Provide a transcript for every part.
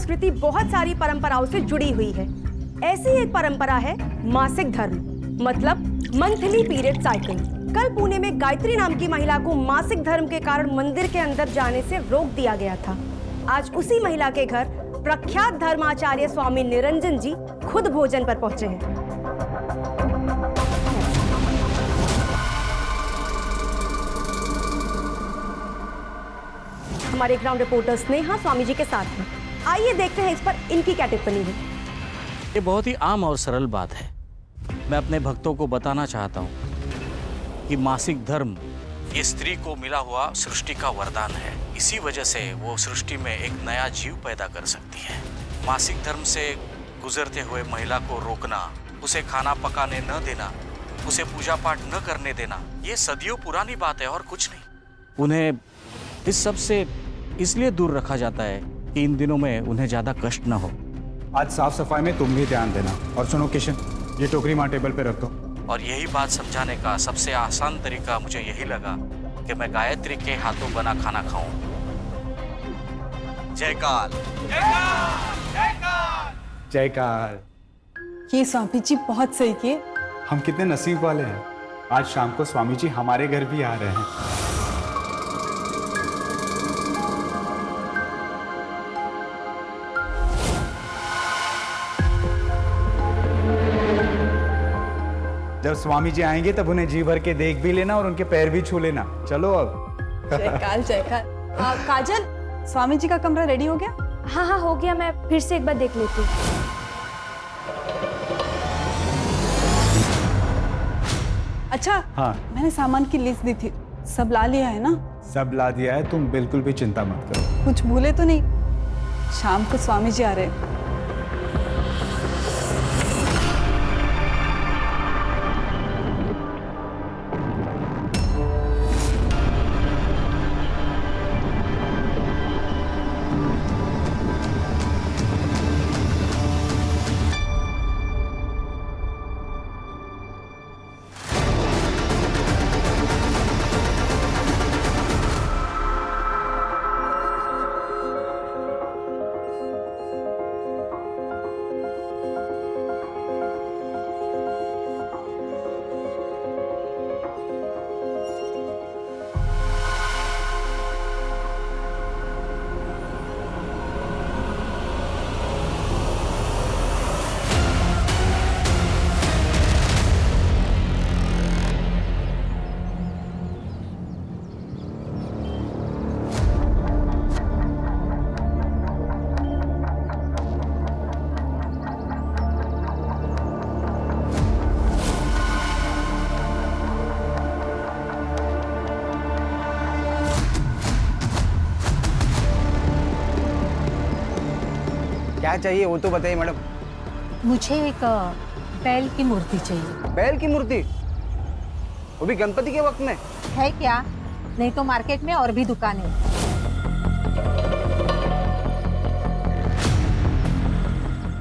संस्कृति बहुत सारी परंपराओं से जुड़ी हुई है। ऐसी एक परंपरा है मासिक धर्म, मतलब मंथली पीरियड साइकिल। कल पुणे में गायत्री नाम की महिला को मासिक धर्म के कारण मंदिर के अंदर जाने से रोक दिया गया था। आज उसी महिला के घर प्रख्यात धर्माचार्य स्वामी निरंजन जी खुद भोजन पर पहुंचे हैं। हमारे ग्राउंड रिपोर्टर स्नेहा स्वामी जी के साथ हैं। आइए देखते हैं इस पर इनकी क्या टिप्पणी है। ये बहुत ही आम और सरल बात है। मैं अपने भक्तों को बताना चाहता हूँ कि मासिक धर्म ये स्त्री को मिला हुआ सृष्टि का वरदान है। इसी वजह से वो सृष्टि में एक नया जीव पैदा कर सकती है। मासिक धर्म से गुजरते हुए महिला को रोकना, उसे खाना पकाने न देना, उसे पूजा पाठ न करने देना, ये सदियों पुरानी बात है और कुछ नहीं। उन्हें इस सब से इसलिए दूर रखा जाता है कि इन दिनों में उन्हें ज्यादा कष्ट न हो। आज साफ सफाई में तुम भी ध्यान देना। और सुनो किशन, ये टोकरी मां टेबल पे रख दो। और यही बात समझाने का सबसे आसान तरीका मुझे यही लगा कि मैं गायत्री के हाथों बना खाना खाऊं। जय काल। जय काल। ये स्वामी जी बहुत सही किए। हम कितने नसीब वाले हैं, आज शाम को स्वामी जी हमारे घर भी आ रहे हैं। जब स्वामी जी आएंगे तब उन्हें जी भर के देख भी लेना और उनके पैर भी छू लेना। चलो अब। जयकाल जयकाल। काजल, स्वामी जी का कमरा रेडी हो गया? हाँ हाँ हो गया, मैं फिर से एक बार देख लेती हूँ। अच्छा, हाँ, मैंने सामान की लिस्ट दी थी, सब ला लिया है ना? सब ला दिया है, तुम बिल्कुल भी चिंता मत करो। कुछ भूले तो नहीं? शाम को स्वामी जी आ रहे हैं। क्या चाहिए वो तो बताइए मैडम। मुझे एक बैल की मूर्ति चाहिए। बैल की मूर्ति? वो भी गणपति के वक्त में? है क्या? नहीं तो मार्केट में और भी दुकानें।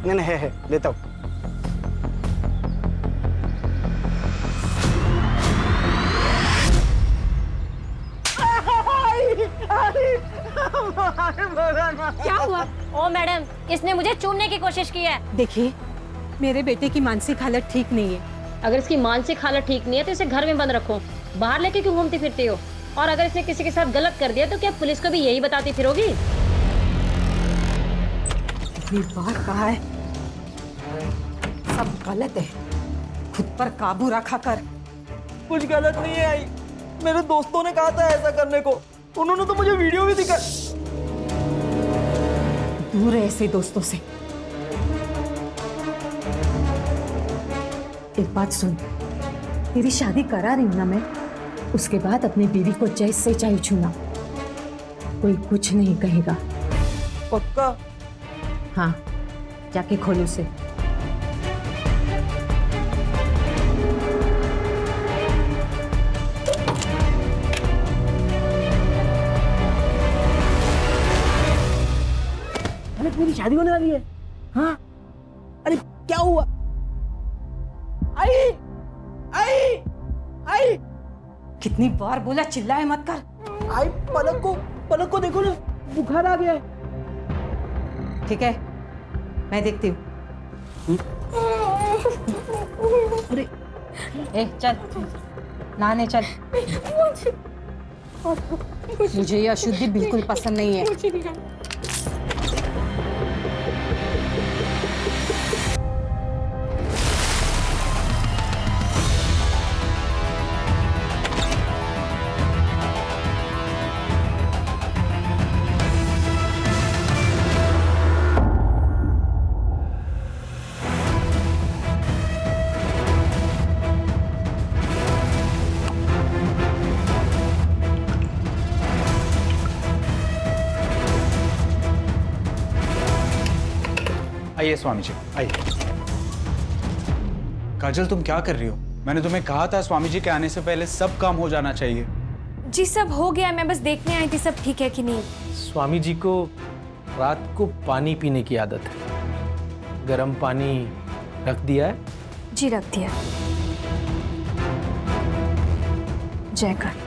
नहीं नहीं है, लेता हूँ। क्या हुआ? ओ मैडम, इसने मुझे चूमने की कोशिश की है। देखिए, मेरे बेटे की मानसिक हालत ठीक नहीं है। अगर इसकी मानसिक हालत ठीक नहीं है तो इसे घर में बंद रखो। बाहर लेके क्यों घूमती फिरती हो? और अगर इसने किसी के साथ गलत कर दिया तो क्या पुलिस को भी यही बताती फिरोगी? इतनी बार कहा है, सब गलत है। खुद पर काबू रखा कर। कुछ गलत नहीं है आई, मेरे दोस्तों ने कहा था ऐसा करने को, उन्होंने तो मुझे वीडियो भी दिखा। दूर है ऐसे दोस्तों से। एक बात सुन, तेरी शादी करा रही हूं ना मैं, उसके बाद अपनी बीवी को जैसे चाहे छूना, कोई कुछ नहीं कहेगा। पक्का? हाँ, जाके खोलो उसे। मेरी शादी होने वाली है। हाँ, अरे क्या हुआ? आई आई आई, कितनी बार बोला चिल्लाए मत कर। आई, पलक को देखो ना, बुखार आ गया है। ठीक है, मैं देखती हूँ। अरे, ए चल, नहाने चल। मुझे ये अशुद्धि बिल्कुल पसंद नहीं है। आइए स्वामी जी, आइए। काजल, तुम क्या कर रही हो? मैंने तुम्हें कहा था स्वामी जी के आने से पहले सब काम हो जाना चाहिए। जी सब हो गया, मैं बस देखने आई थी सब ठीक है कि नहीं। स्वामी जी को रात को पानी पीने की आदत है। गर्म पानी रख दिया है? जी रख दिया। जयकर।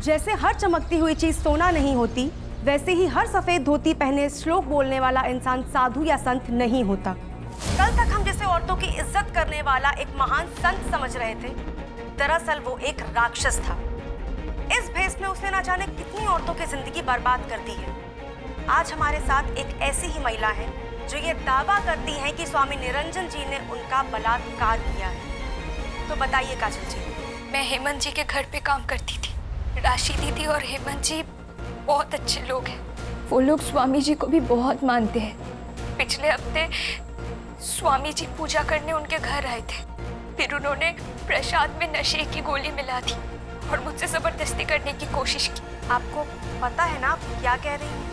जैसे हर चमकती हुई चीज सोना नहीं होती, वैसे ही हर सफेद धोती पहने श्लोक बोलने वाला इंसान साधु या संत नहीं होता। कल तक हम जिसे औरतों की इज्जत करने वाला एक महान संत समझ रहे थे, दरअसल वो एक राक्षस था। इस भेष में उसने ना जाने कितनी औरतों की जिंदगी बर्बाद कर दी है। आज हमारे साथ एक ऐसी ही महिला है जो ये दावा करती है कि स्वामी निरंजन जी ने उनका बलात्कार किया है। तो बताइए काजल जी। मैं हेमंत जी के घर पे काम करती थी। राशि दीदी और हेमंत जी बहुत अच्छे लोग हैं। वो लोग स्वामी जी को भी बहुत मानते हैं। पिछले हफ्ते स्वामी जी पूजा करने उनके घर आए थे। फिर उन्होंने प्रसाद में नशे की गोली मिला दी और मुझसे जबरदस्ती करने की कोशिश की। आपको पता है ना आप क्या कह रही हैं?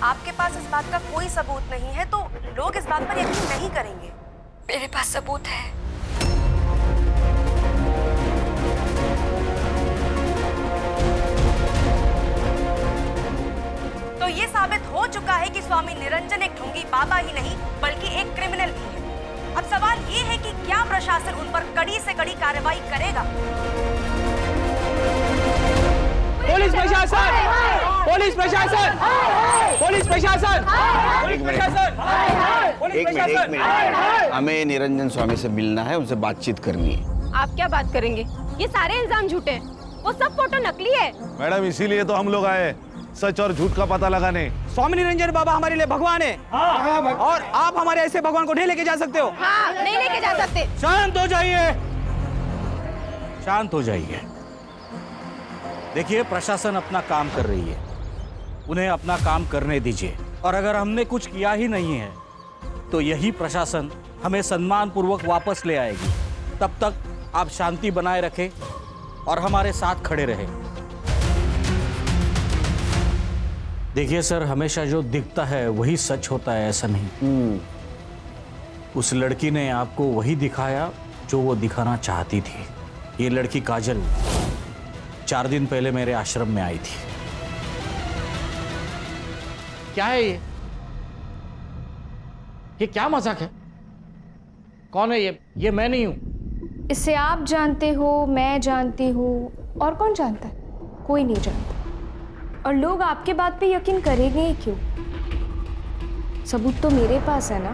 आपके पास इस बात का कोई सबूत नहीं है तो लोग इस बात पर यकीन नहीं करेंगे। मेरे पास सबूत है। तो ये साबित हो चुका है कि स्वामी निरंजन एक ढोंगी बाबा ही नहीं बल्कि एक क्रिमिनल भी है। अब सवाल ये है कि क्या प्रशासन उन पर कड़ी से कड़ी कार्रवाई करेगा? पुलिस प्रशासन! पुलिस प्रशासन! पुलिस प्रशासन! पुलिस प्रशासन! एक मिनट, हमें निरंजन स्वामी से मिलना है, उनसे बातचीत करनी है। आप क्या बात करेंगे? ये सारे इल्जाम झूठे हैं। वो सब फोटो नकली है। मैडम, इसीलिए तो हम लोग आए, सच और झूठ का पता लगाने। स्वामी निरंजन बाबा हमारे लिए भगवान है। और आप हमारे ऐसे भगवान को नहीं लेके जा सकते हो। हाँ, नहीं लेके जा सकते। शांत हो जाइए, शांत हो जाइए। देखिए, प्रशासन अपना काम कर रही है, उन्हें अपना काम करने दीजिए। और अगर हमने कुछ किया ही नहीं है तो यही प्रशासन हमें सम्मान पूर्वक वापस ले आएगी। तब तक आप शांति बनाए रखें और हमारे साथ खड़े रहें। देखिए सर, हमेशा जो दिखता है वही सच होता है, ऐसा नहीं। उस लड़की ने आपको वही दिखाया जो वो दिखाना चाहती थी। ये लड़की काजल 4 दिन पहले मेरे आश्रम में आई थी। क्या है ये? क्या मजाक है? कौन है ये? ये मैं नहीं हूं। इसे आप जानते हो, मैं जानती हूँ, और कौन जानता है? कोई नहीं जानता। और लोग आपके बात पे यकीन करेंगे ही क्यों? सबूत तो मेरे पास है ना।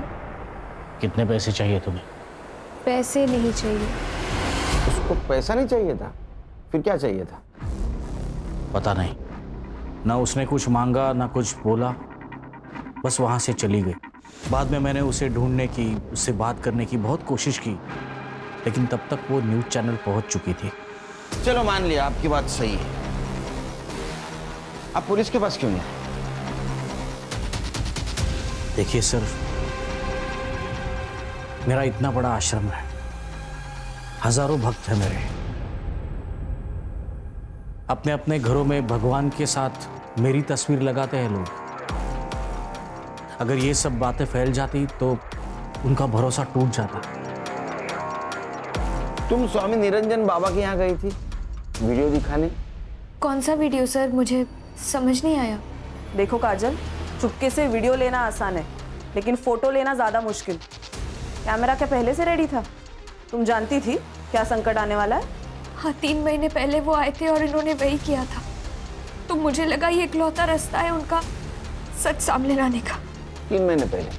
कितने पैसे चाहिए तुम्हें? पैसे नहीं चाहिए। उसको पैसा नहीं चाहिए था, फिर क्या चाहिए था? पता नहीं, ना उसने कुछ मांगा ना कुछ बोला, बस वहां से चली गई। बाद में मैंने उसे ढूंढने की, उससे बात करने की बहुत कोशिश की, लेकिन तब तक वो न्यूज़ चैनल पहुंच चुकी थी। चलो मान लिया आपकी बात सही है, आप पुलिस के पास क्यों नहीं? देखिए सर, मेरा इतना बड़ा आश्रम है, हजारों भक्त हैं मेरे। अपने अपने घरों में भगवान के साथ मेरी तस्वीर लगाते हैं लोग। अगर ये सब बातें फैल जाती तो उनका भरोसा टूट जाता। तुम स्वामी निरंजन बाबा के यहाँ गई थी वीडियो दिखाने? कौन सा वीडियो सर? मुझे समझ नहीं आया। देखो काजल, चुपके से वीडियो लेना आसान है, लेकिन फोटो लेना ज्यादा मुश्किल। कैमरा क्या पहले से रेडी था? तुम जानती थी क्या संकट आने वाला है? हाँ, 3 महीने पहले वो आए थे और इन्होंने वही किया था, तो मुझे लगा ये इकलौता रास्ता है उनका सच सामने लाने का। 3 महीने पहले?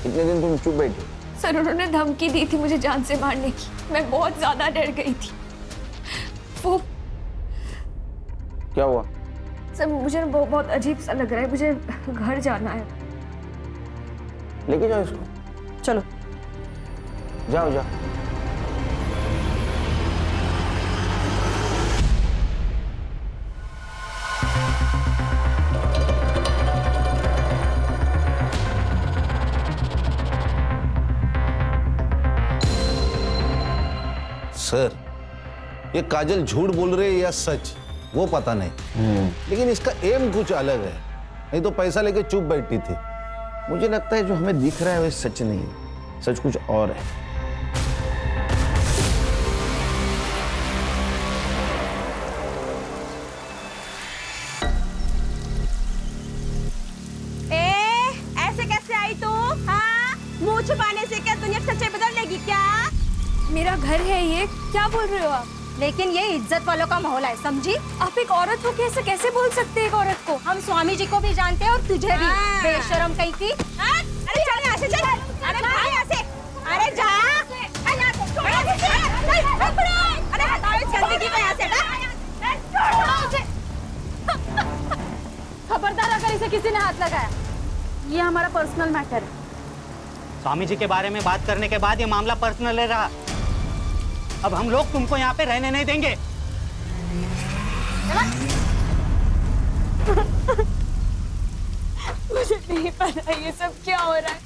इतने दिन तुम चुप बैठी? सर, उन्होंने धमकी दी थी मुझे जान से मारने की। मैं बहुत ज्यादा डर गई थी। वो क्या हुआ? सर, मुझे बहुत अजीब सा लग रहा है, मुझे घर जाना है। लेके जाओ इसको। चलो जाओ जाओ। सर, ये काजल झूठ बोल रही है या सच, वो पता नहीं, लेकिन इसका एम कुछ अलग है। नहीं तो पैसा लेके चुप बैठी थी। मुझे लगता है जो हमें दिख रहा है वो सच नहीं है, सच कुछ और है। ऐसे कैसे आई तू? हाँ, मुंह छुपाने से क्या दुनिया सच्चाई बदल लेगी क्या? मेरा घर है ये, क्या बोल रहे हो आप? लेकिन ये इज्जत वालों का माहौल है, समझी? आप एक औरत हो के ऐसे कैसे बोल सकते हैं एक औरत को? हम स्वामी जी को भी जानते हैं और तुझे भी। बेशरम कहीं की। अरे चल यहाँ से, चल। अरे भाग यहाँ से। अरे जा। अरे हटाओ इस गंदगी को यहाँ से, खबरदार अगर इसे किसी ने हाथ लगाया, ये हमारा पर्सनल मैटर है। स्वामी जी के बारे में बात करने के बाद ये मामला पर्सनल है रहा। अब हम लोग तुमको यहाँ पे रहने नहीं देंगे। मुझे नहीं पता ये सब क्या हो रहा है।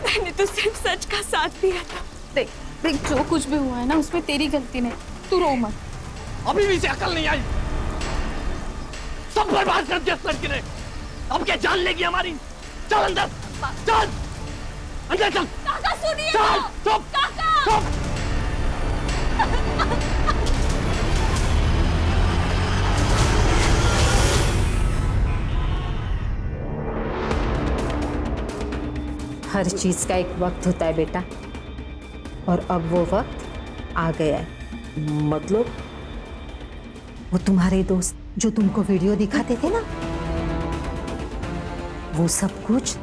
मैंने तो सिर्फ सच का साथ दिया था। देख देख, जो कुछ भी हुआ है ना, उसमें तेरी गलती नहीं, तू रो मत। अभी भी इसे अकल नहीं आई, सब बर्बाद कर दिया इस लड़की ने। अब क्या जान लेगी हमारी? चल अंदर, चल अंदर चल। काका सुनिए, चल चुप, काका। चुप। हर चीज का एक वक्त होता है बेटा, और अब वो वक्त आ गया है। मतलब? वो तुम्हारे दोस्त जो तुमको वीडियो दिखाते थे ना, वो सब कुछ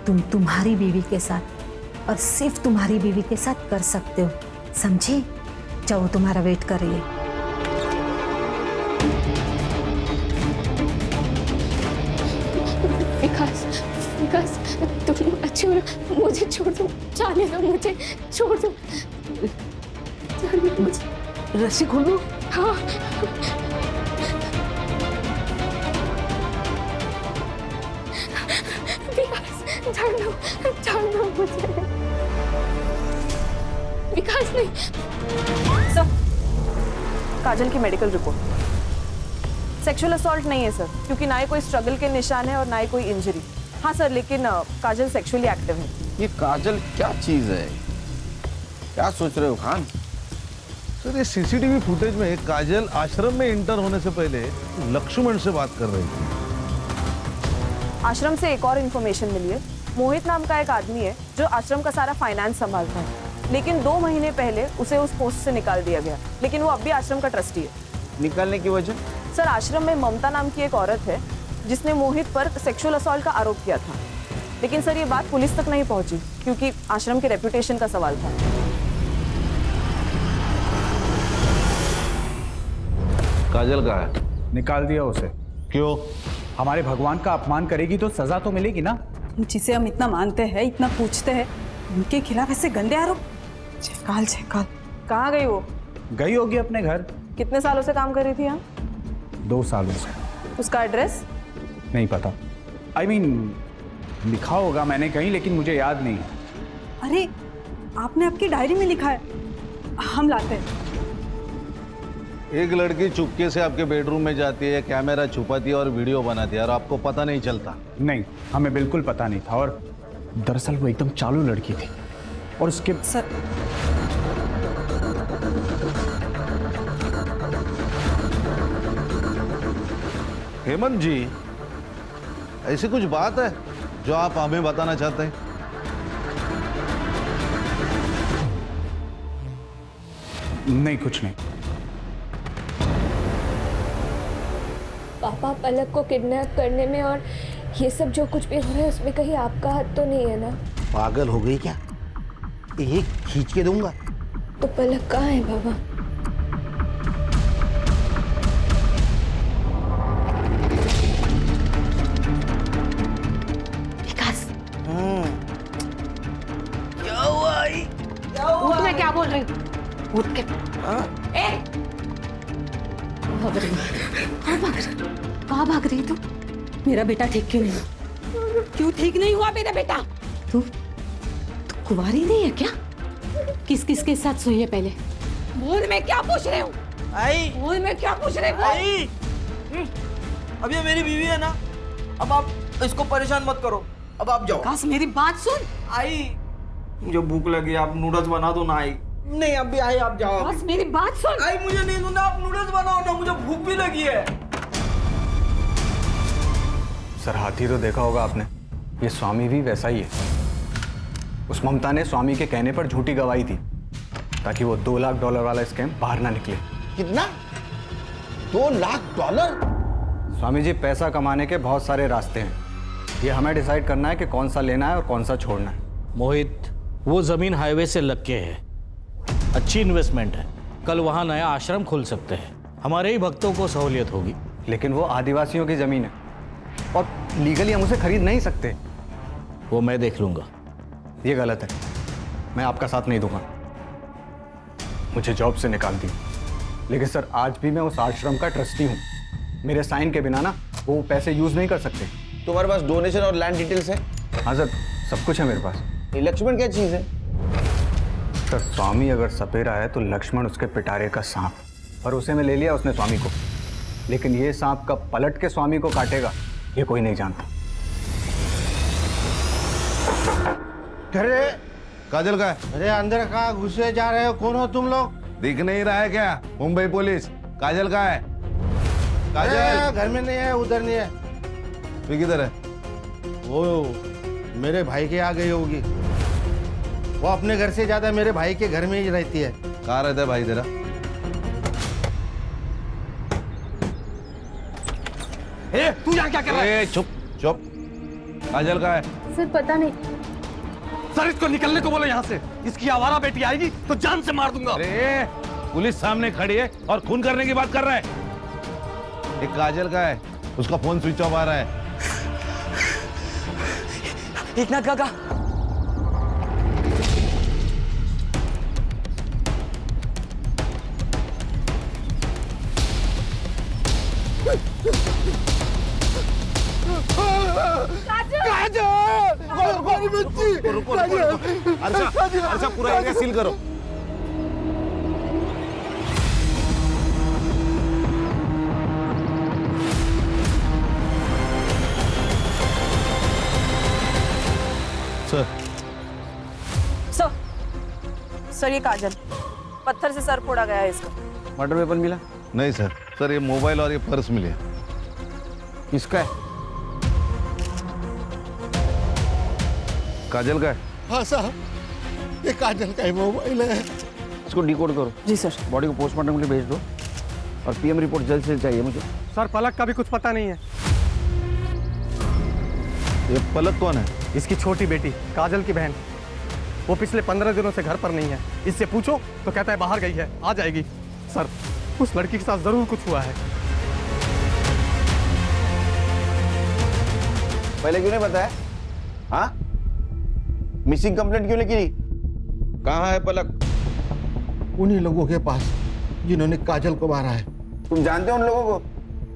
तुम तुम्हारी बीवी के साथ और सिर्फ तुम्हारी बीवी के साथ कर सकते हो, समझे? जाओ, तुम्हारा वेट कर रही है। विकास, तुम अच्छे हो, मुझे छोड़ दो, जाने दो, मुझे छोड़ दो, जाने दो मुझे। रस्सी खोल दो। हाँ। विकास, जान दो मुझे। विकास नहीं। सर, काजल की मेडिकल रिपोर्ट। सेक्सुअल असॉल्ट नहीं है सर, क्योंकि ना ही कोई स्ट्रगल के निशान है और ना ही कोई इंजरी। हाँ सर, लेकिन काजल सेक्सुअली एक्टिव है। ये काजल क्या चीज है? क्या सोच रहे हो खान? सर, ये सीसीटीवी फुटेज में काजल आश्रम में इंटर होने से पहले लक्ष्मण से बात कर रही थी। आश्रम से एक और इन्फॉर्मेशन मिली है। मोहित नाम का एक आदमी है जो आश्रम का सारा फाइनेंस संभालता है, लेकिन 2 महीने पहले उसे उस पोस्ट से निकाल दिया गया, लेकिन वो अब भी आश्रम का ट्रस्टी है। निकालने की वजह? सर आश्रम में ममता नाम की एक औरत है जिसने मोहित पर सेक्सुअल असॉल्ट का आरोप किया था, लेकिन सर ये बात पुलिस तक नहीं पहुंची क्योंकि आश्रम के रेपुटेशन का सवाल था। काजल का है? निकाल दिया उसे। क्यों? हमारे भगवान का अपमान करेगी तो सजा तो मिलेगी ना। जिसे हम इतना मानते हैं, इतना पूछते हैं, उनके खिलाफ ऐसे गंदे आरोप। जयकाल जयकाल। कहाँ गई वो? गई होगी अपने घर। कितने सालों से काम कर रही थी यहाँ? 2 सालों से। उसका एड्रेस? नहीं पता। I mean, लिखा होगा मैंने कहीं, लेकिन मुझे याद नहीं। अरे आपने आपकी डायरी में लिखा है, हम लाते हैं। एक लड़की चुपके से आपके बेडरूम में जाती है, कैमरा छुपाती है और वीडियो बनाती है और आपको पता नहीं चलता? नहीं, हमें बिल्कुल पता नहीं था। और दरअसल वो एकदम चालू लड़की थी और उसके सर हेमंत जी, ऐसी कुछ बात है जो आप हमें बताना चाहते हैं? नहीं, कुछ नहीं। पापा पलक को किडनैप करने में और ये सब जो कुछ भी हो रहा है उसमें कहीं आपका हाथ तो नहीं है ना? पागल हो गई क्या? एक खींच के दूंगा। तो पलक कहाँ है बाबा? क्या हुआ? उठ, मैं क्या बोल रही हूँ? उठ के कहाँ भाग रही तू? मेरा बेटा ठीक क्यों नहीं? क्यों ठीक नहीं हुआ मेरा बेटा? तू कुंवारी नहीं है क्या? किस किस के साथ सोई है पहले? बोल, मैं क्या पूछ रही हूँ? आई, बोल, मैं क्या पूछ रही हूँ? आई, अब ये मेरी बीवी है ना, अब आप इसको परेशान मत करो, अब आप जाओ। काश मेरी बात सुन। आई, मुझे भूख लगी, आप नूडल्स बना दो ना। आई नहीं, अभी आई, आप जाओ। काश मेरी बात सुन। आई, मुझे नहीं सुनना, आप नूडल्स बनाओ ना, मुझे भूख भी लगी है। सर हाथी तो देखा होगा आपने, ये स्वामी भी वैसा ही है। उस ममता ने स्वामी के कहने पर झूठी गवाही थी ताकि वो $2 लाख वाला स्कैम बाहर ना निकले। कितना? $2 लाख? स्वामी जी, पैसा कमाने के बहुत सारे रास्ते हैं, ये हमें डिसाइड करना है कि कौन सा लेना है और कौन सा छोड़ना है। मोहित, वो जमीन हाईवे से लग के है, अच्छी इन्वेस्टमेंट है। कल वहां नया आश्रम खुल सकते हैं, हमारे ही भक्तों को सहूलियत होगी। लेकिन वो आदिवासियों की जमीन है और लीगली हम उसे खरीद नहीं सकते। वो मैं देख लूंगा। ये गलत है, मैं आपका साथ नहीं दूंगा। मुझे जॉब से निकाल दी, लेकिन सर आज भी मैं उस आश्रम का ट्रस्टी हूँ। मेरे साइन के बिना ना वो पैसे यूज नहीं कर सकते। तुम्हारे पास डोनेशन और लैंड डिटेल्स है? हाँ सर, सब कुछ है मेरे पास। ये लक्ष्मण क्या चीज है? सर स्वामी अगर सपेरा है तो लक्ष्मण उसके पिटारे का सांप, और उसे में ले लिया उसने स्वामी को। लेकिन ये सांप कब पलट के स्वामी को काटेगा ये कोई नहीं जानता। अरे काजल का है? अरे अंदर कहाँ घुसे जा रहे हो? कौन हो तुम लोग? दिख नहीं रहा है क्या? मुंबई पुलिस। काजल का है? काजल घर में नहीं है, उधर नहीं है। तो किधर है? वो मेरे भाई के आ गई होगी। वो अपने घर से ज्यादा मेरे भाई के घर में ही रहती है। कहाँ रहता है भाई तेरा? तू यहाँ क्या कर रहा है? चुप चुप। काजल का है? सर पता नहीं। सर इसको निकलने को बोलो यहाँ से, इसकी आवारा बेटी आएगी तो जान से मार दूंगा। अरे पुलिस सामने खड़ी है और खून करने की बात कर रहा है। एक काजल का है, उसका फोन स्विच ऑफ आ रहा है। एकनाथ काका, अर्षा पूरा एरिया सील करो। सर ये काजल, पत्थर से सर फोड़ा गया है इसका। मर्डर वेपन मिला? नहीं सर, सर ये मोबाइल और ये पर्स मिले। किसका है? काजल का है? हाँ साहब, ये काजल का ही मोबाइल है। इसको डिकोड करो। जी सर। बॉडी को पोस्टमार्टम के लिए भेज दो। और पीएम रिपोर्ट जल्द से जल्द चाहिए मुझे। सर पलक का भी कुछ पता नहीं है। ये पलक कौन है? इसकी छोटी बेटी काजल की बहन। वो पिछले 15 दिनों से घर पर नहीं है। इससे पूछो तो कहता है बाहर गई है, आ जाएगी। सर उस लड़की के साथ जरूर कुछ हुआ है। पहले क्यों नहीं बताया? हाँ, मिसिंग कंप्लेंट क्यों नहीं की? कहाँ है पलक? उन्हीं लोगों के पास जिन्होंने काजल को मारा है। तुम जानते हो उन लोगों को?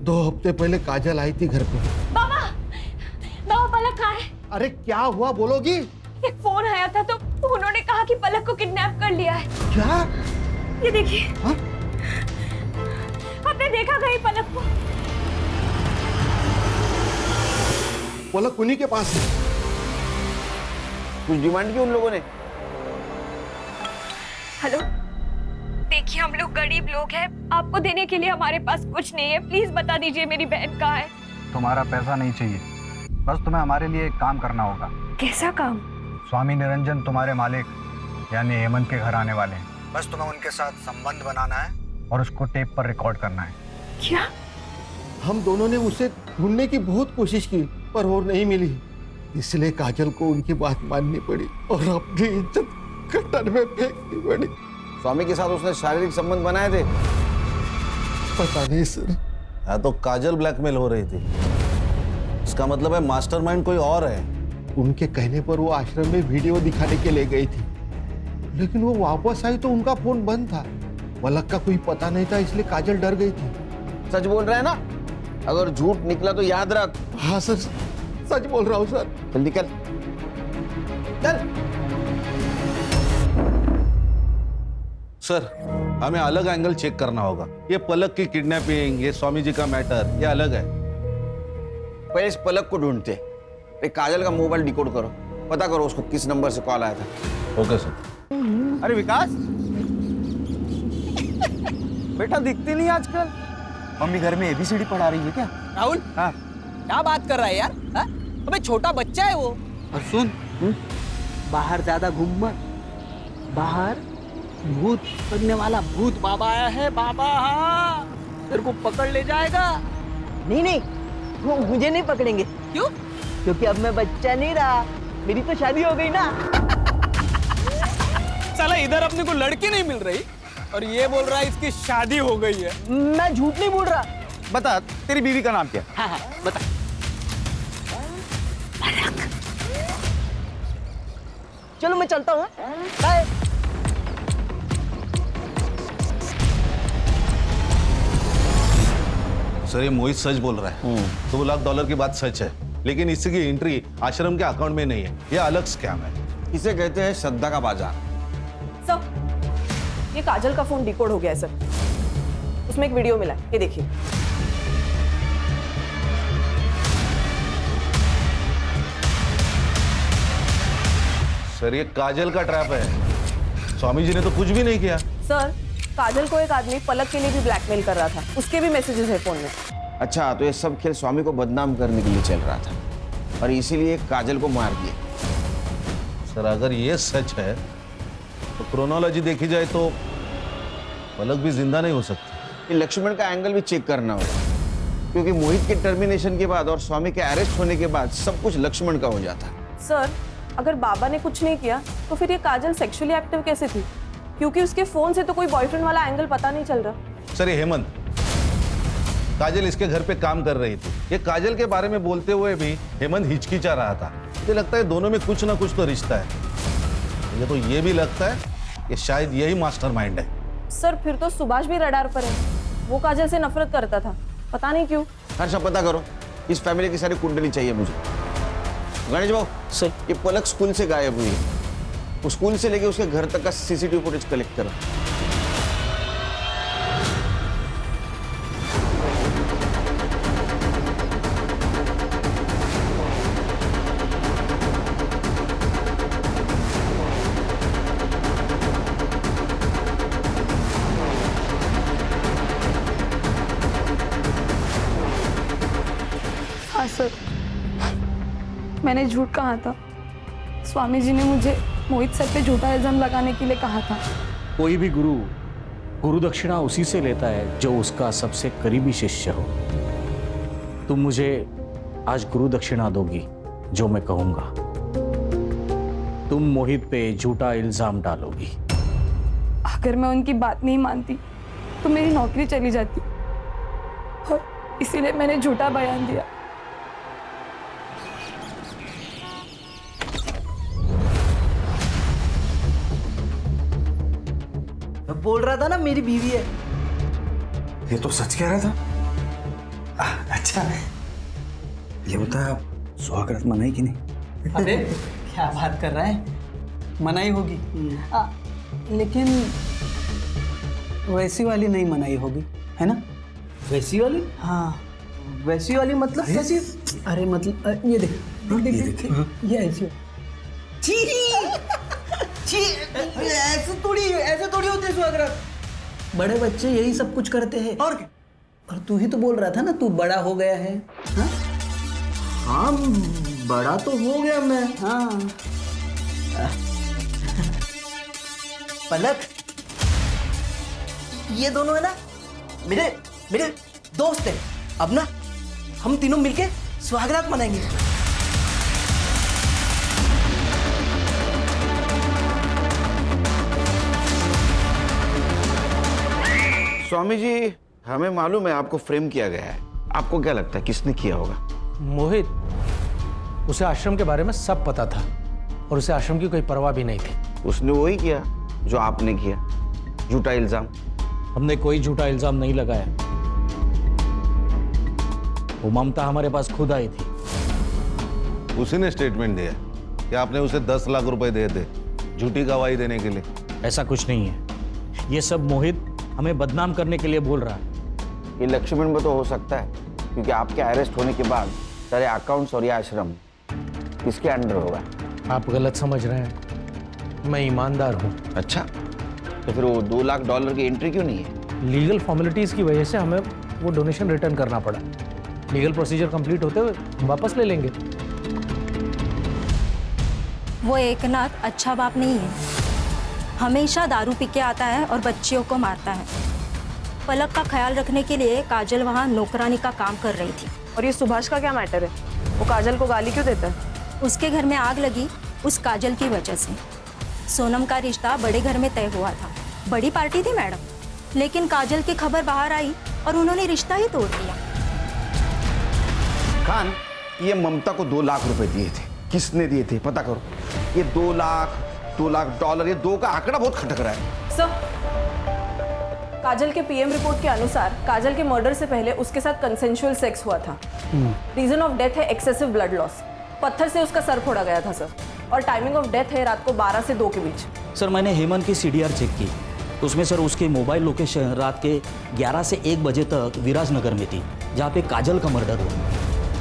2 हफ्ते पहले काजल आई थी घर पे। बाबा, बाबा पलक कहाँ है? अरे क्या हुआ बोलोगी? एक फोन आया था तो उन्होंने कहा कि पलक को किडनैप कर लिया है। क्या? ये देखिए। आपने देखा कहीं पलक को? पलक उन्हीं के पास है। कुछ डिमांड की उन लोगों ने? हेलो, देखिए हम लोग गरीब लोग हैं, आपको देने के लिए हमारे पास कुछ नहीं है। प्लीज बता दीजिए मेरी बहन कहाँ है। तुम्हारा पैसा नहीं चाहिए, बस तुम्हें हमारे लिए एक काम करना होगा। कैसा काम? स्वामी निरंजन तुम्हारे मालिक यानी हेमंत के घर आने वाले हैं। बस तुम्हें उनके साथ संबंध बनाना है और उसको टेप पर रिकॉर्ड करना है। क्या? हम दोनों ने उसे ढूंढने की बहुत कोशिश की पर वो नहीं मिली, इसलिए काजल को उनकी बात माननी पड़ी और अपनी इज्जत कटर में फेंकनी पड़ी। स्वामी के साथ उसने शारीरिक संबंध बनाए थे? पता नहीं सर। हाँ तो काजल ब्लैकमेल हो रही थी, इसका मतलब है मास्टरमाइंड कोई और है। उनके कहने पर वो आश्रम में वीडियो दिखाने के लिए गई थी, लेकिन वो वापस आई तो उनका फोन बंद था। पलक का कोई पता नहीं था, इसलिए काजल डर गई थी। सच बोल रहा है ना? अगर झूठ निकला तो याद रख। हाँ सर, सच बोल रहा हूँ सर। चल निकल, चल। सर हमें अलग एंगल चेक करना होगा। ये पलक की किडनैपिंग, ये स्वामी जी का मैटर, ये अलग है। पहले इस पलक को ढूंढते। काजल का मोबाइल डिकोड करो, पता करो उसको किस नंबर से कॉल आया था। Okay sir. अरे विकास, बेटा दिखते नहीं आजकल। मम्मी घर में ABCD पढ़ा रही है क्या? राहुल, हाँ क्या बात कर रहा है यार? हाँ? अबे छोटा बच्चा है वो। और सुन, बाहर ज्यादा घूम मत। बाहर भूत बनने वाला भूत बाबा आया है। बाबा हाँ, तेरे को पकड़ ले जाएगा। नहीं नहीं, वो मुझे नहीं पकड़ेंगे। क्यों? क्योंकि अब मैं बच्चा नहीं रहा, मेरी तो शादी हो गई ना। साला इधर अपने को लड़की नहीं मिल रही और ये बोल रहा है इसकी शादी हो गई है। मैं झूठ नहीं बोल रहा। बता, तेरी बीवी का नाम क्या? हाँ हाँ बता। चलो मैं चलता हूँ। बाय। सर ये मोहित सच बोल रहा है। $2 लाख की बात सच है, लेकिन इसकी एंट्री आश्रम के अकाउंट में नहीं है। ये अलग स्कैम है। इसे कहते हैं श्रद्धा का बाजार। सर, ये काजल का फोन डिकोड हो गया है सर। उसमें एक वीडियो मिला है, ये देखिए। सर ये काजल का ट्रैप है। स्वामी जी ने तो कुछ भी नहीं किया। सर, काजल को एक आदमी पलक के लिए भी ब्लैकमेल कर रहा था, उसके भी मैसेजेस है फोन में। अच्छा, तो ये सब खेल स्वामी को बदनाम करने के लिए चल रहा था और इसीलिए काजल को मार दिया। सर अगर ये सच है तो क्रोनोलॉजी देखी जाए तो पलक भी जिंदा नहीं हो सकती। ये लक्ष्मण का एंगल भी चेक करना होगा, क्योंकि मोहित के टर्मिनेशन के बाद और स्वामी के अरेस्ट होने के बाद सब कुछ लक्ष्मण का हो जाता। सर, अगर बाबा ने कुछ नहीं किया तो फिर ये काजल सेक्सुअली एक्टिव कैसे थी? क्योंकि उसके फोन से तो कोई बॉयफ्रेंड वाला एंगल पता नहीं चल रहा। सर ये हेमंत, काजल इसके घर पे काम कर रही थी। ये काजल के बारे में बोलते हुए भी हेमंत हिचकिचा रहा था। मुझे लगता है दोनों में कुछ ना कुछ तो रिश्ता है। मुझे तो ये भी लगता है कि शायद यही मास्टरमाइंड है। सर, फिर तो सुभाष भी रडार पर है। वो काजल से नफरत करता था, पता नहीं क्यों। हर्षा पता करो, इस फैमिली की सारी कुंडली चाहिए मुझे। गणेश भाऊ सर, ये पलक स्कूल से गायब हुई है। उस स्कूल से लेके उसके घर तक का CCTV फुटेज कलेक्ट करो। हाँ सर, मैंने झूठ कहा था। स्वामी जी ने मुझे मोहित सर पे झूठा इल्जाम लगाने के लिए कहा था। कोई भी गुरु गुरु दक्षिणा उसी से लेता है जो उसका सबसे करीबी शिष्य हो। तुम मुझे आज गुरु दक्षिणा दोगी जो मैं कहूंगा। तुम मोहित पे झूठा इल्जाम डालोगी। अगर मैं उनकी बात नहीं मानती तो मेरी नौकरी चली जाती, और इसीलिए मैंने झूठा बयान दिया। मैं बोल रहा था ना मेरी बीवी है। ये तो सच कह रहा था। अच्छा ये बता, सुहागरात मनाई कि नहीं? अबे क्या बात कर रहा है, मनाई होगी। लेकिन वैसी वाली नहीं मनाई होगी, है ना? वैसी वाली? हाँ, वैसी वाली मतलब कैसी? अरे मतलब ये देख, देख ये ऐसी। ऐसे थोड़ी होते सुहागरात। बड़े बच्चे यही सब कुछ करते हैं। और क्या? और तू ही तो बोल रहा था ना तू बड़ा हो गया है। हाँ, हाँ बड़ा तो हो गया मैं। हाँ पलक, ये दोनों है ना मेरे मेरे दोस्त हैं। अब ना हम तीनों मिलके सुहागरात मनाएंगे। स्वामी जी, हमें मालूम है आपको फ्रेम किया गया है। आपको क्या लगता है किसने किया होगा? मोहित, उसे आश्रम के बारे में सब पता था और उसे आश्रम की कोई परवाह भी नहीं थी। उसने वही किया जो आपने किया, झूठा इल्जाम। हमने कोई झूठा इल्जाम नहीं लगाया। वो ममता हमारे पास खुद आई थी। उसी ने स्टेटमेंट दिया कि आपने उसे 10 लाख रुपए दिए थे झूठी गवाही देने के लिए। ऐसा कुछ नहीं है। ये सब मोहित हमें बदनाम करने के लिए बोल रहा है। ये लक्ष्मण में तो हो सकता है, क्योंकि आपके अरेस्ट होने के बाद सारे अकाउंट्स और ये आश्रम किसके अंडर होगा? आप गलत समझ रहे हैं, मैं ईमानदार हूँ। अच्छा, तो फिर वो $2 लाख की एंट्री क्यों नहीं है? लीगल फॉर्मेलिटीज की वजह से हमें वो डोनेशन रिटर्न करना पड़ा। लीगल प्रोसीजर कंप्लीट होते हुए हम वापस ले लेंगे। वो एकनाथ अच्छा बाप नहीं है। हमेशा दारू पी के आता है और बच्चियों को मारता है। पलक का ख्याल रखने के लिए काजल वहाँ नौकरानी का काम कर रही थी। और ये सुभाष का क्या मैटर है? वो काजल को गाली क्यों देता है? उसके घर में आग लगी उस काजल की वजह से। सोनम का रिश्ता बड़े घर में तय हुआ था, बड़ी पार्टी थी मैडम, लेकिन काजल की खबर बाहर आई और उन्होंने रिश्ता ही तोड़ दिया। खान, ये ममता को $2 लाख दिए थे। किसने दिए थे पता करो। ये $2 लाख $2 ये 2 का आंकड़ा बहुत खटक रहा है। सर, काजल के पीएम रिपोर्ट के अनुसार काजल के मर्डर से पहले उसके साथ कंसेंशुअल सेक्स हुआ था। रीजन ऑफ डेथ है एक्सेसिव ब्लड लॉस। पत्थर से उसका सर फोड़ा गया था सर। और टाइमिंग ऑफ डेथ है रात को 12 से 2 के बीच। सर, मैंने हेमंत की CDR चेक की, उसमें सर उसके मोबाइल लोकेशन रात के 11 से 1 बजे तक विराजनगर में थी, जहाँ पे काजल का मर्डर हुआ।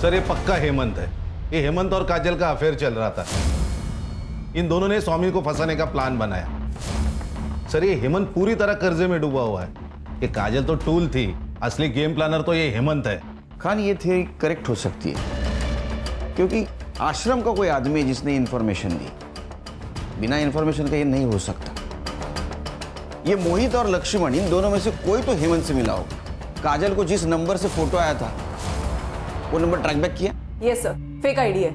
सर, ये पक्का हेमंत है। ये हेमंत और काजल का अफेयर चल रहा था। इन दोनों ने स्वामी को फंसाने का प्लान बनाया। सर, ये हेमंत पूरी तरह कर्जे में डूबा हुआ है। ये काजल तो टूल थी, असली गेम प्लानर तो ये हेमंत है। खान, ये थ्योरी करेक्ट हो सकती है, क्योंकि आश्रम का कोई आदमी है जिसने इंफॉर्मेशन दी। बिना इंफॉर्मेशन के ये नहीं हो सकता। ये मोहित और लक्ष्मण, इन दोनों में से कोई तो हेमंत से मिला होगा। काजल को जिस नंबर से फोटो आया था वो नंबर ट्रैक बैक किया? यस सर, फेक आईडी है।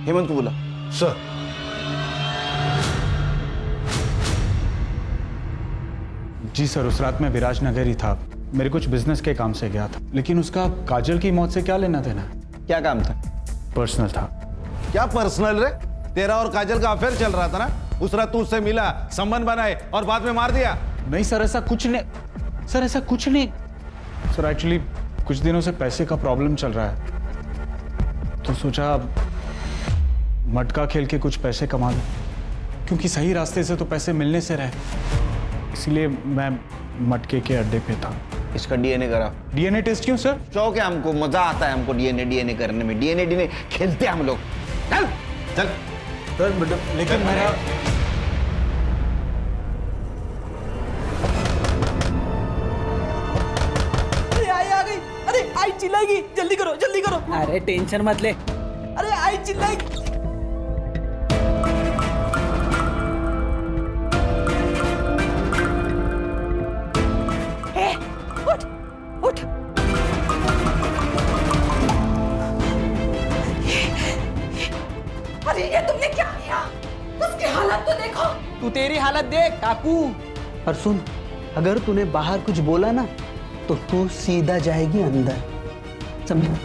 हेमंत को बोला। सर, जी सर, उस रात मैं विराजनगर ही था। मेरे कुछ बिजनेस के काम से गया था, लेकिन उसका काजल की मौत से क्या लेना देना? क्या काम था? पर्सनल था। क्या पर्सनल रे? तेरा और काजल का अफेयर चल रहा था ना। उस रात तू उससे मिला, संबंध बनाए और बाद में मार दिया। नहीं सर, ऐसा कुछ नहीं। सर, ऐसा कुछ नहीं। सर, एक्चुअली कुछ दिनों से पैसे का प्रॉब्लम चल रहा है, तो सोचा मटका खेल के कुछ पैसे कमा लूं, क्योंकि सही रास्ते से तो पैसे मिलने से रहे। इसलिए मैं मटके के अड्डे पे था। इसका डीएनए करा। डीएनए टेस्ट क्यों सर? शौक है हमको, मजा आता है हमको डीएनए करने में। डीएनए खेलते हैं हम लोग। चल चल सर, लेकिन मेरा आ गई। अरे आई चिल्लाएगी, जल्दी करो जल्दी करो। अरे टेंशन मत ले। अरे आई चिल्लाएगी। अरे ये तुमने क्या किया? उसकी हालत तो देखो। तू तेरी हालत देख काकू। और सुन, अगर तूने बाहर कुछ बोला ना तो तू सीधा जाएगी अंदर, समझ?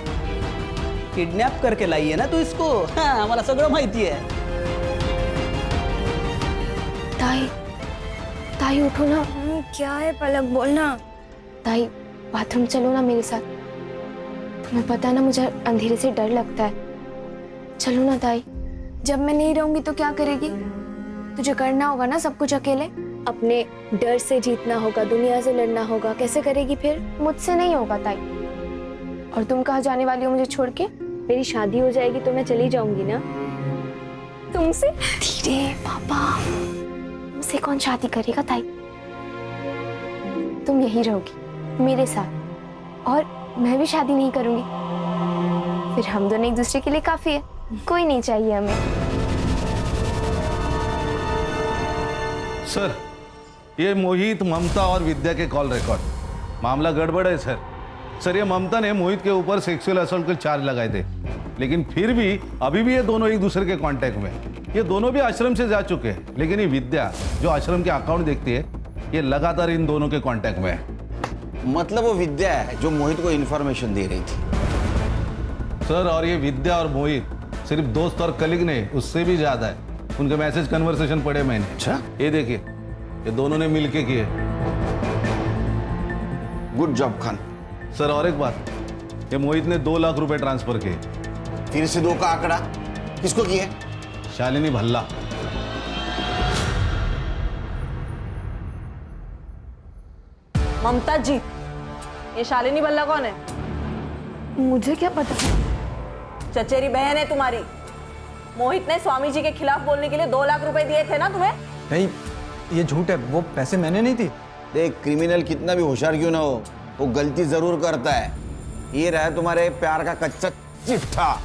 किडनैप करके लाई है ना तू इसको। हाँ, आम्हाला सगळं माहिती है। ताई, ताई उठो ना। क्या है पलक, बोलना। ताई बाथरूम चलो ना मेरे साथ। तुम्हें पता ना मुझे अंधेरे से डर लगता है। चलो ना ताई। जब मैं नहीं रहूंगी तो क्या करेगी? तुझे करना होगा ना सब कुछ अकेले। अपने डर से जीतना होगा, दुनिया से लड़ना होगा। कैसे करेगी फिर? मुझसे नहीं होगा ताई। और तुम कहाँ जाने वाली हो मुझे छोड़ के? मेरी शादी हो जाएगी तो मैं चली जाऊंगी ना तुमसे। धीरे पापा, तुमसे कौन शादी करेगा ताई? तुम यही रहोगी मेरे साथ और मैं भी शादी नहीं करूंगी। फिर हम दोनों एक दूसरे के लिए काफी है, कोई नहीं चाहिए हमें। सर, ये मोहित, ममता और विद्या के कॉल रिकॉर्ड। मामला गड़बड़ है सर। सर, ये ममता ने मोहित के ऊपर सेक्सुअल असॉल्ट के चार्ज लगाए थे, लेकिन फिर भी अभी भी ये दोनों एक दूसरे के कांटेक्ट में। ये दोनों भी आश्रम से जा चुके हैं, लेकिन ये विद्या जो आश्रम के अकाउंट देखती है, ये लगातार इन दोनों के कांटेक्ट में है। मतलब वो विद्या है जो मोहित को इन्फॉर्मेशन दे रही थी। सर, और ये विद्या और मोहित सिर्फ दोस्त और कलीग नहीं, उससे भी ज्यादा है। उनके मैसेज कन्वर्सेशन पढ़े मैंने। अच्छा, ये देखिए, ये दोनों ने मिलके किए। Good job Khan. सर, और एक बात, ये मोहित ने 2 लाख रुपए ट्रांसफर किए। फिर से 2 का आंकड़ा किसको किए? शालिनी भल्ला। ममता जी, ये शालिनी भल्ला कौन है? मुझे क्या पता? चचेरी बहन है तुम्हारी। मोहित ने स्वामी जी के खिलाफ बोलने के लिए 2 लाख रुपए दिए थे ना तुम्हें? नहीं, ये झूठ है, वो पैसे मैंने नहीं दी। देख, क्रिमिनल कितना भी होशियार क्यों ना हो, वो गलती जरूर करता है। ये रहा तुम्हारे प्यार का कच्चा चिट्ठा।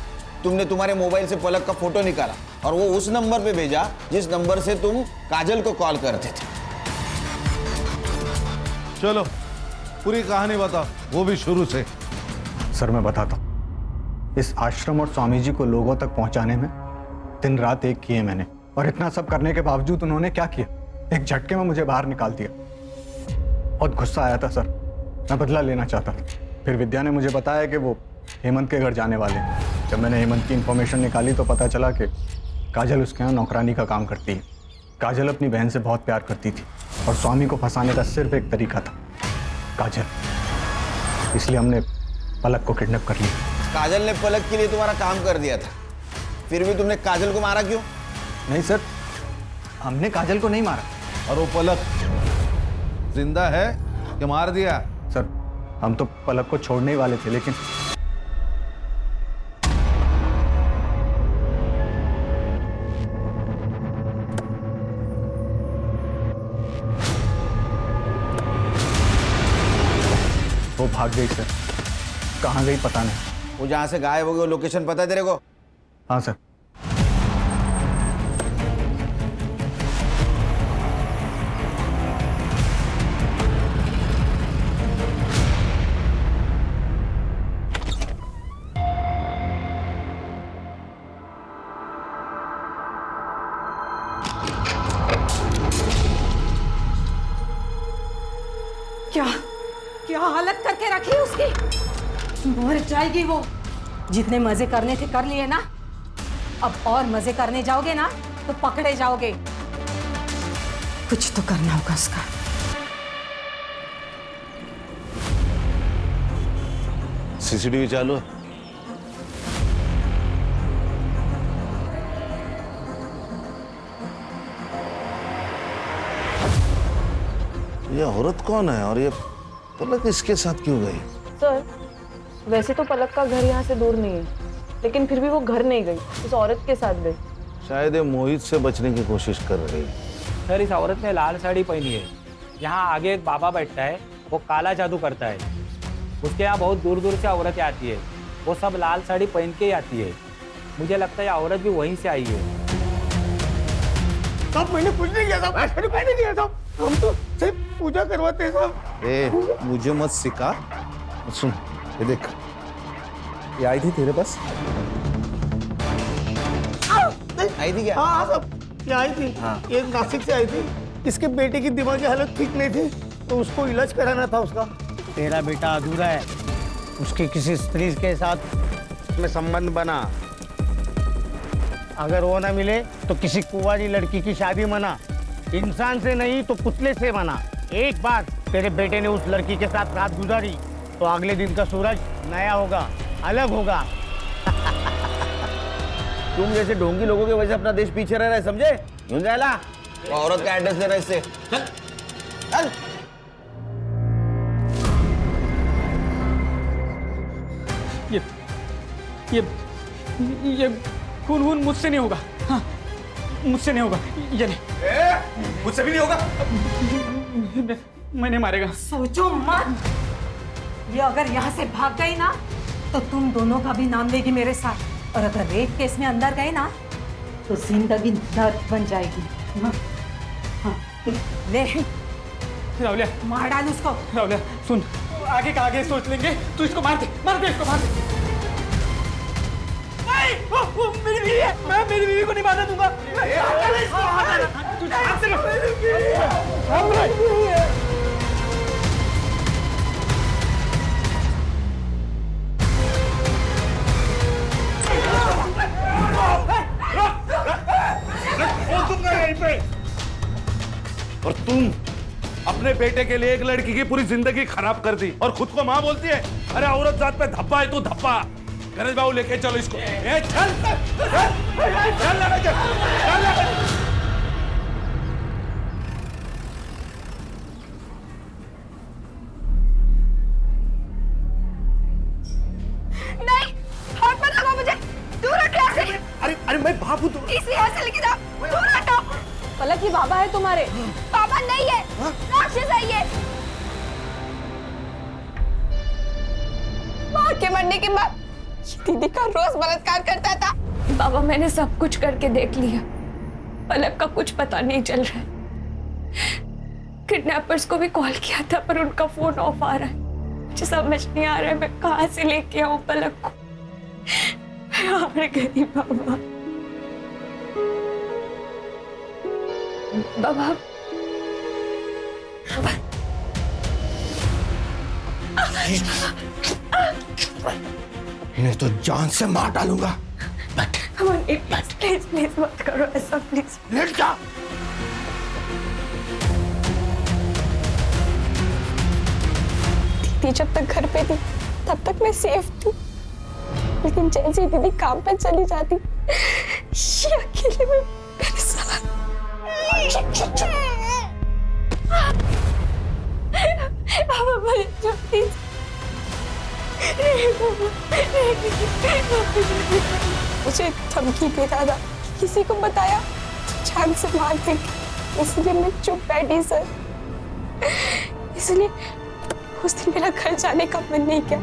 तुमने तुम्हारे मोबाइल से पलक का फोटो निकाला और वो उस नंबर पे भेजा जिस नंबर से तुम काजल को कॉल करते थे। चलो पूरी कहानी बताओ, वो भी शुरू से। सर, मैं बताता हूँ। इस आश्रम और स्वामी जी को लोगों तक पहुंचाने में दिन रात एक किए मैंने, और इतना सब करने के बावजूद उन्होंने क्या किया, एक झटके में मुझे बाहर निकाल दिया। बहुत गुस्सा आया था सर, मैं बदला लेना चाहता था। फिर विद्या ने मुझे बताया कि वो हेमंत के घर जाने वाले हैं। जब मैंने हेमंत की इन्फॉर्मेशन निकाली तो पता चला कि काजल उसके यहाँ नौकरानी का काम करती है। काजल अपनी बहन से बहुत प्यार करती थी और स्वामी को फंसाने का सिर्फ एक तरीका था, काजल। इसलिए हमने पलक को किडनैप कर लिया। काजल ने पलक के लिए तुम्हारा काम कर दिया था, फिर भी तुमने काजल को मारा क्यों? नहीं सर, हमने काजल को नहीं मारा। और वो पलक जिंदा है कि मार दिया? सर, हम तो पलक को छोड़ने ही वाले थे, लेकिन वो भाग गई सर। कहाँ गई पता नहीं। वो जहां से गायब हो गई, लोकेशन पता है तेरे को? हाँ सर। क्या क्या हालत करके रखी उसकी? मर जाएगी वो। जितने मजे करने थे कर लिए ना, अब और मजे करने जाओगे ना तो पकड़े जाओगे। कुछ तो करना होगा उसका। सीसीटीवी चालू है? ये औरत कौन है और ये पलक इसके साथ क्यों गई? सर, वैसे तो पलक का घर यहाँ से दूर नहीं है, लेकिन फिर भी वो घर नहीं गई, इस औरत के साथ गई। शायद ये मोहित से बचने की कोशिश कर रही है। सर, इस औरत ने लाल साड़ी पहनी है। यहाँ आगे एक बाबा बैठता है, वो काला जादू करता है। उसके यहाँ बहुत दूर दूर से औरतें आती है, वो सब लाल साड़ी पहन के ही आती है। मुझे लगता है औरत भी वहीं से आई है। साहब, मैंने कुछ नहीं किया साहब, मैंने नहीं किया साहब। हम तो सिर्फ पूजा करवाते हैं साहब। ए, मुझे मत सिखा। सुन, ये देख, ये आई थी तेरे पास। आई थी क्या? हाँ हाँ सब यहाँ आई थी। हाँ। ये नासिक से आई थी। इसके बेटे की दिमागी हालत ठीक नहीं थी तो उसको इलाज कराना था उसका। तेरा बेटा अधूरा है, उसके किसी स्त्री के साथ में संबंध बना, अगर वो ना मिले तो किसी कुंवारी लड़की की शादी मना, इंसान से नहीं तो पुतले से मना। एक बार तेरे बेटे ने उस लड़की के साथ रात गुजारी तो अगले दिन का सूरज नया होगा, अलग होगा। तुम जैसे ढोंगी लोगों की वजह से अपना देश पीछे रह रहा है, समझे? झुंझैला, वो औरत का एड्रेस दे रहा है इससे। चल चल। ये खून मुझसे नहीं होगा। हाँ, मुझसे नहीं होगा। ये नहीं, मुझसे भी नहीं होगा। मैंने मारेगा। सोचो मत, ये अगर यहाँ से भाग गई ना तो तुम दोनों का भी नाम लेगी मेरे साथ, और अगर रेप केस में अंदर गए ना तो जिंदगी दर्द बन जाएगी। हाँ, ले रावलिया, मार डाल उसको। रावलिया सुन, आगे का आगे सोच लेंगे। तू इसको मार दे इसको, मार दे। नहीं, वो मेरी बीवी है, मैं मेरी बीवी को नहीं मारने दूंगा। और तुम अपने बेटे के लिए एक लड़की की पूरी जिंदगी खराब कर दी और खुद को माँ बोलती है। अरे औरत जात पे धब्बा है तू, धब्बा। गणेश बाबू लेके चलो इसको। चल नहीं, हाथ मत लगाओ मुझे, दूर हटो यहाँ से। अरे मैं बाबू तो इसे यहाँ से लेके जाओ, दूर हटो। पलक, ये बाबा है तुम्हारे? पापा नहीं है, राक्षस है ये। माँ के मरने के बाद दीदी का रोज बलात्कार करता था। बाबा, मैंने सब कुछ करके देख लिया, पलक का कुछ पता नहीं चल रहा है। किडनैपर्स को भी कॉल किया था पर उनका फोन ऑफ आ रहा है। मुझे समझ नहीं आ रहा है मैं कहाँ से लेके आऊं पलक को। मैं हार गई बाबा। बाबा, मैं तो जान से मार डालूंगा। प्लीज प्लीज मत करो ऐसा, प्लीज। लेट जा। दीदी जब तक घर पे थी तब तक मैं सेफ थी, लेकिन जैसे दीदी काम पे चली जाती ये अकेले में मेरे साथ। प्लीज मुझे धमकी दे रहा था, किसी को बताया तो जान से मार देंगे, इसलिए मैं चुप बैठी सर। इसलिए उस दिन मेरा घर जाने का मन नहीं किया,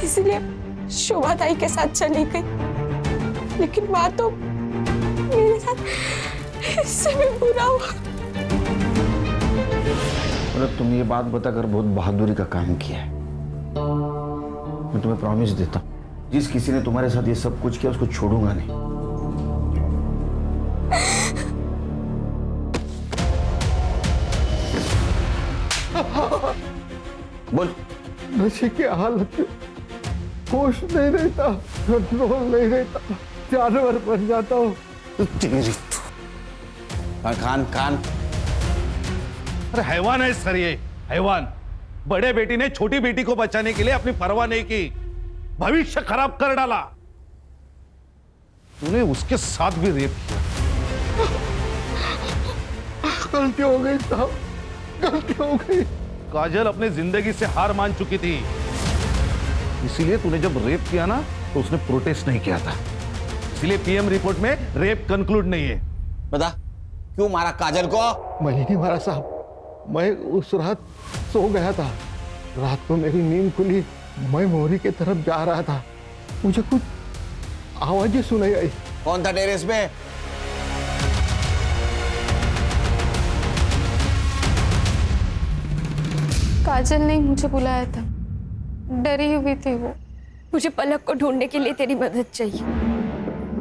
इसलिए शोभा ताई के साथ चली गई। लेकिन वहां तो मेरे साथ इससे भी बुरा हुआ। मतलब तुम ये बात बताकर बहुत बहादुरी का काम किया है। मैं तुम्हें प्रॉमिस देता हूँ, जिस किसी ने तुम्हारे साथ ये सब कुछ किया उसको छोड़ूंगा नहीं। बोल। नशे की हालत में होश नहीं रहता, कंट्रोल नहीं रहता, जानवर बन जाता हूँ। तेरी खान खान। अरे हैवान है सर, ये हैवान। बड़े बेटी ने छोटी बेटी को बचाने के लिए अपनी परवाह नहीं की, भविष्य खराब कर डाला। तूने उसके साथ भी रेप किया। गलती हो गई साहब, गलती हो गई। काजल अपनी जिंदगी से हार मान चुकी थी, इसीलिए तूने जब रेप किया ना तो उसने प्रोटेस्ट नहीं किया था, इसलिए पीएम रिपोर्ट में रेप कंक्लूड नहीं है। बता क्यों मारा काजल को? मैंने नहीं मारा साहब, मैं उस रात सो गया था। रात को मेरी नींद खुली, मैं मोरी की तरफ जा रहा था, मुझे कुछ आवाजें सुनाई आई। कौन था टेरेस में? काजल ने मुझे बुलाया था, डरी हुई थी वो। मुझे पलक को ढूंढने के लिए तेरी मदद चाहिए।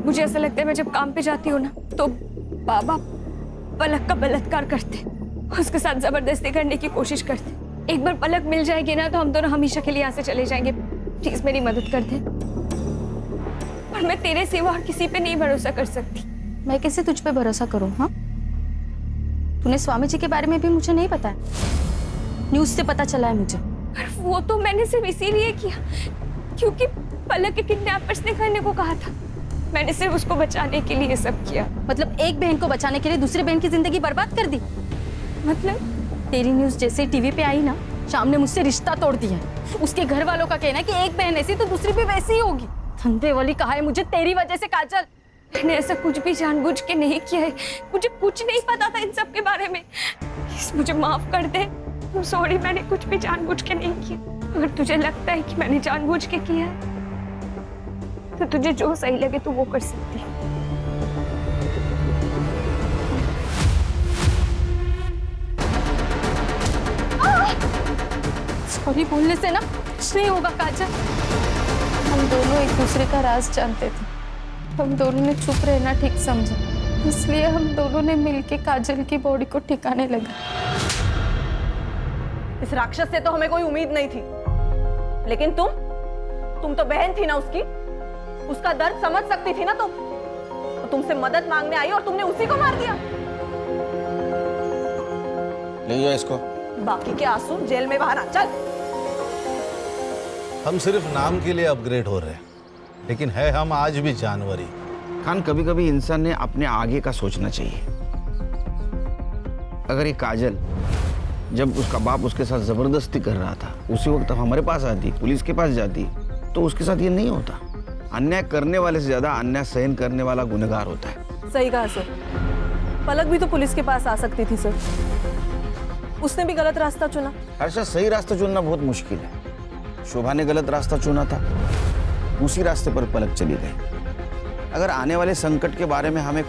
मुझे ऐसा लगता है मैं जब काम पे जाती हूँ ना तो बाबा पलक का बलात्कार करते, उसके साथ जबरदस्ती करने की कोशिश करते। एक बार पलक मिल जाएगी ना तो हम दोनों हमेशा के लिए यहाँ से चले जाएंगे। प्लीज मेरी मदद कर दे। और मैं तेरे सिवा और किसी पे नहीं भरोसा कर सकती। मैं कैसे तुझ पे भरोसा करूं? हाँ, तूने स्वामी जी के बारे में भी मुझे नहीं पता है, न्यूज से पता चला है मुझे। पर वो तो मैंने सिर्फ इसीलिए किया क्योंकि पलक के किडनैपर्स ने करने को कहा था। मैंने सिर्फ उसको बचाने के लिए सब किया। मतलब एक बहन को बचाने के लिए दूसरी बहन की जिंदगी बर्बाद कर दी? मतलब तेरी न्यूज जैसे टीवी पे आई ना, शाम ने मुझसे रिश्ता तोड़ दिया है। उसके घर वालों का कहना है कि एक बहन ऐसी तो दूसरी भी वैसी ही होगी। धंधे वाली कहा है मुझे तेरी वजह से काजल। मैंने ऐसा कुछ भी जानबूझ के नहीं किया है। मुझे कुछ नहीं पता था इन सब के बारे में। प्लीज मुझे माफ कर दे। सॉरी, मैंने कुछ भी जानबूझ के नहीं किया। अगर तुझे लगता है कि मैंने जानबूझ के किया है तो तुझे जो सही लगे तू वो कर सकती है। सॉरी बोलने से ना कुछ नहीं होगा काजल। हम दोनों एक दूसरे का राज जानते थे, हम दोनों ने चुप रहना ठीक समझा, इसलिए हम दोनों ने मिलके काजल की बॉडी को ठिकाने लगा। इस राक्षस से तो हमें कोई उम्मीद नहीं थी, लेकिन तुम तो बहन थी ना उसकी, उसका दर्द समझ सकती थी ना तुम। तो तुमसे मदद मांगने आई और तुमने उसी को मार दिया। ले जाओ इसको। बाकी के आंसू जेल में बाहर आ। चल। हम सिर्फ नाम के लिए अपग्रेड हो रहे हैं, लेकिन है हम आज भी जानवर ही। खान, कभी कभी इंसान ने अपने आगे का सोचना चाहिए। अगर ये काजल जब उसका बाप उसके साथ जबरदस्ती कर रहा था उसी वक्त हमारे पास आती, पुलिस के पास जाती, तो उसके साथ ये नहीं होता। अन्याय करने वाले से ज्यादा अन्याय सहन करने वाला गुनहगार होता है। सही कहा सर। पलक भी तो पुलिस के पास आ सकती थी सर, उसने भी गलत रास्ता चुना। हर्षा, सही रास्ता चुनना बहुत मुश्किल है। शोभा ने गलत रास्ता चुना था, उसी रास्ते पर पलक चली गई। अगर आने वाले संकट के बारे में हमें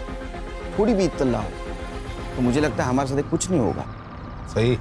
थोड़ी भी इत्तला हो तो मुझे लगता है हमारे साथ कुछ नहीं होगा। सही।